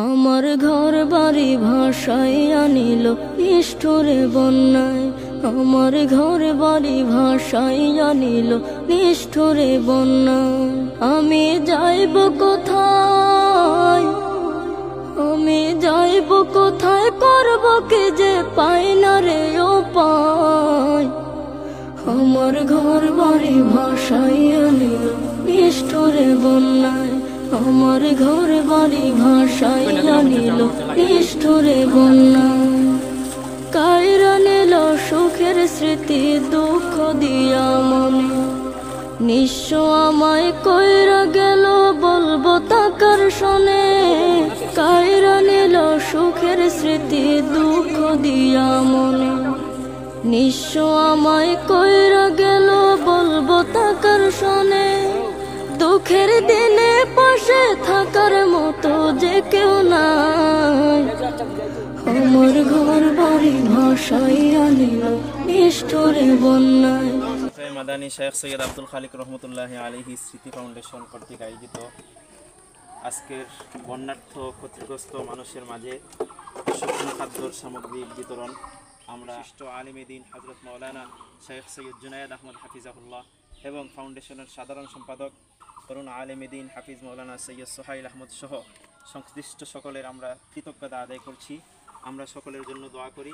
আমার ঘর বাড়ি ভাসাইয়া নিল নিষ্ঠুরে বন্যায়। আমার ঘর বাড়ি ভাসাইয়া নিল নিষ্ঠুরে বন্যায়। আমি যাইব কোথায়, আমি যাইব কোথায়, করব কি যে পাই না রে উপায়। আমার ঘর বাড়ি ভাসাইয়া নিল নিষ্ঠুরে বন্যায়। আমার ঘর বাড়ি ভাসাইয়া নিল নিষ্ঠুরে বন্যায়। কাইরা নিল সুখের স্মৃতি দুঃখ দিয়া মনে। নিঃস্ব আমায় কইরা গেল বলবো তাকার শোনে। কাইরা নিল সুখের স্মৃতি দুঃখ দিয়া মনে। নিঃস্ব আমায় কইরা গেল বলবো তাকার শোনে। দুঃখের দিনে পাশে থাকার মতো যে কেউ নাই। আমার ঘর বাড়ি ভাসাইয়া নিল নিষ্ঠুরে বন্যায়। মাদানী শেখ সৈয়দ আব্দুল খালিক রহমতুল্লাহি আলাইহি স্মৃতি ফাউন্ডেশন কর্তৃক আয়োজিত আজকের বন্যার্থ ক্ষতিগ্রস্ত মানুষের মাঝে শুকনো খাদ্যর সামগ্রিক বিতরণ আমরা আলিমে দ্বীন হযরত মাওলানা শেখ সৈয়দ জুনায়েদ আহমদ হাফিজাহুল্লাহ এবং ফাউন্ডেশনের সাধারণ সম্পাদক তরুণ আলিমে দ্বীন হাফিজ মাওলানা সৈয়দ সোহাইল আহমদ সহ সংশ্লিষ্ট সকলের আমরা কৃতজ্ঞতা আদায় করছি। আমরা সকলের জন্য দোয়া করি।